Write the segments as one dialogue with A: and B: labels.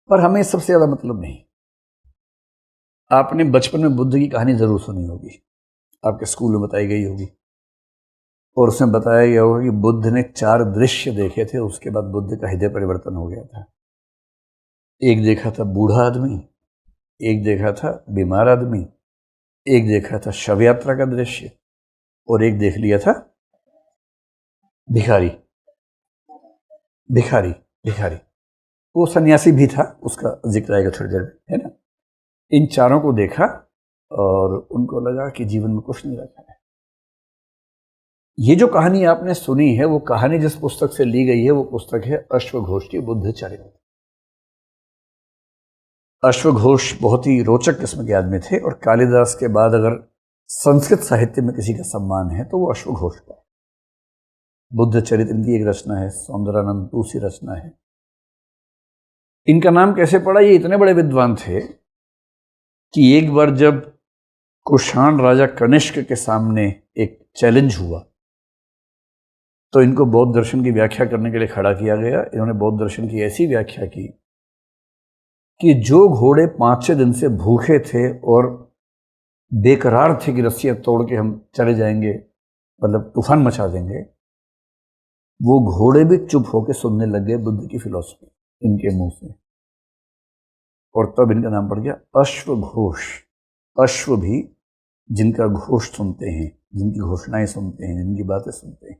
A: पर हमें सबसे ज़्यादा मतलब नहीं। आपने बचपन में बुद्ध की कहानी ज़रूर सुनी होगी, आपके स्कूल में बताई गई होगी, और उसमें बताया गया होगा कि बुद्ध ने 4 दृश्य देखे थे, उसके बाद बुद्ध का हृदय परिवर्तन हो गया था। एक देखा था बूढ़ा आदमी, एक देखा था बीमार आदमी, एक देखा था शव यात्रा का दृश्य, और एक देख लिया था भिखारी भिखारी भिखारी। वो सन्यासी भी था, उसका जिक्र आएगा थोड़ी देर में, है ना। इन चारों को देखा और उनको लगा कि जीवन में कुछ नहीं रखा है। ये जो कहानी आपने सुनी है, वो कहानी जिस पुस्तक से ली गई है वो पुस्तक है अश्वघोष की बुद्धचरित। अश्वघोष बहुत ही रोचक किस्म के आदमी थे, और कालिदास के बाद अगर संस्कृत साहित्य में किसी का सम्मान है तो वो अश्वघोष का है। बुद्धचरित इनकी एक रचना है, सौंदरानंद दूसरी रचना है। इनका नाम कैसे पड़ा? ये इतने बड़े विद्वान थे कि एक बार जब कुषाण राजा कनिष्क के सामने एक चैलेंज हुआ तो इनको बौद्ध दर्शन की व्याख्या करने के लिए खड़ा किया गया। इन्होंने बौद्ध दर्शन की ऐसी व्याख्या की कि जो घोड़े 5-6 दिन से भूखे थे और बेकरार थे कि रस्सियां तोड़ के हम चले जाएंगे, मतलब तूफान मचा देंगे, वो घोड़े भी चुप होकर सुनने लग गए बुद्ध की फिलॉसफी इनके मुंह से, और तब इनका नाम पड़ गया अश्वघोष। अश्व भी जिनका घोष सुनते हैं, जिनकी घोषणाएं सुनते हैं, जिनकी बातें सुनते हैं,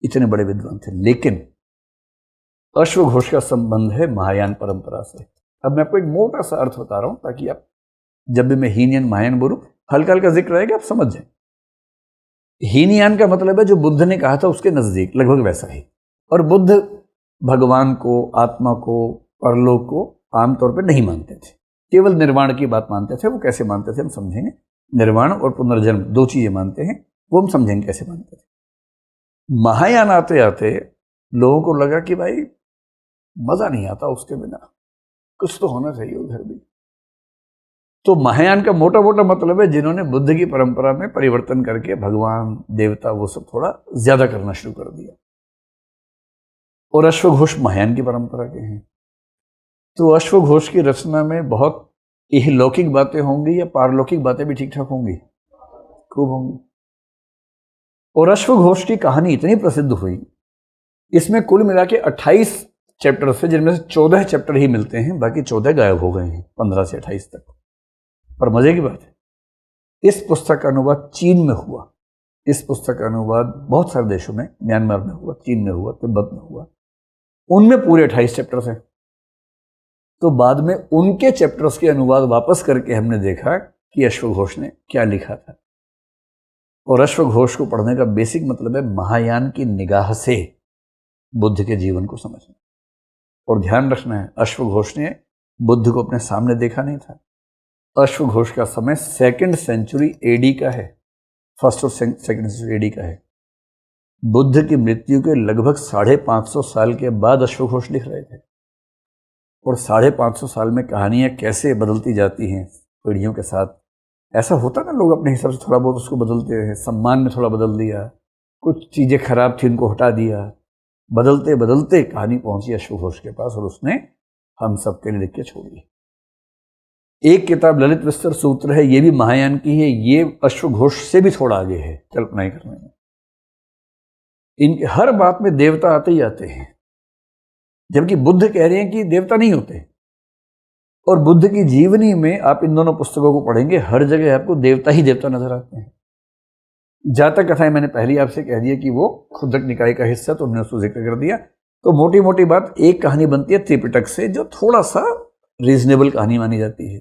A: इतने बड़े विद्वान थे। लेकिन अश्वघोष का संबंध है महायान परंपरा से। अब मैं आपको एक मोटा सा अर्थ बता रहा हूं ताकि आप जब भी मैं हीनयान महायान बोलूं, हल्का हल्का जिक्र रहेगा, आप समझ जाए। हीनयान का मतलब है जो बुद्ध ने कहा था उसके नजदीक, लगभग वैसा ही। और बुद्ध भगवान को, आत्मा को, परलोक को आमतौर पर नहीं मानते थे, केवल निर्वाण की बात मानते थे। वो कैसे मानते थे हम समझेंगे। निर्वाण और पुनर्जन्म 2 चीजें मानते हैं, वो हम समझेंगे कैसे मानते थे। महायान आते आते लोगों को लगा कि भाई मजा नहीं आता उसके बिना, कुछ तो होना चाहिए उधर भी। तो महायान का मोटा मोटा मतलब है जिन्होंने बुद्ध की परंपरा में परिवर्तन करके भगवान, देवता, वो सब थोड़ा ज्यादा करना शुरू कर दिया। और अश्वघोष महायान की परंपरा के हैं। तो अश्वघोष की रचना में बहुत इहलौकिक बातें होंगी या पारलौकिक बातें भी ठीक ठाक होंगी, खूब होंगी। और अश्वघोष की कहानी इतनी प्रसिद्ध हुई, इसमें कुल मिला के 28 चैप्टर थे, जिनमें से 14 चैप्टर ही मिलते हैं, बाकी 14 गायब हो गए हैं 15 से 28 तक। पर मजे की बात है, इस पुस्तक का अनुवाद चीन में हुआ। इस पुस्तक का अनुवाद बहुत सारे देशों में, म्यांमार में हुआ, चीन में हुआ, तिब्बत में हुआ। उनमें पूरे 28 चैप्टर्स हैं। तो बाद में उनके चैप्टर्स के अनुवाद वापस करके हमने देखा कि अश्वघोष ने क्या लिखा था। और अश्वघोष को पढ़ने का बेसिक मतलब है महायान की निगाह से बुद्ध के जीवन को समझना। और ध्यान रखना है, अश्वघोष ने बुद्ध को अपने सामने देखा नहीं था। अश्वघोष का समय 2nd सेंचुरी एडी का है, 1st और 2nd सेंचुरी एडी का है। बुद्ध की मृत्यु के लगभग 550 साल के बाद अश्वघोष लिख रहे थे। और 550 साल में कहानियां कैसे बदलती जाती हैं पीढ़ियों के साथ। ऐसा होता ना, लोग अपने हिसाब से थोड़ा बहुत उसको बदलते हैं। सम्मान में थोड़ा बदल दिया, कुछ चीजें खराब थी उनको हटा दिया, बदलते बदलते कहानी पहुंची अश्वघोष के पास और उसने हम सबके लिए लिख के छोड़ी। एक किताब ललित विस्तर सूत्र है, ये भी महायान की है, ये अश्वघोष से भी थोड़ा आगे है कल्पनाएं करने में। इनके हर बात में देवता आते ही आते हैं, जबकि बुद्ध कह रहे हैं कि देवता नहीं होते। और बुद्ध की जीवनी में आप इन दोनों पुस्तकों को पढ़ेंगे, हर जगह आपको देवता ही देवता नजर आते हैं। जातक कथाएं मैंने पहले ही आपसे कह दिया कि वो खुद्दक निकाय का हिस्सा, तो हमने उसको जिक्र कर दिया। तो मोटी मोटी बात, एक कहानी बनती है त्रिपिटक से, जो थोड़ा सा रीजनेबल कहानी मानी जाती है।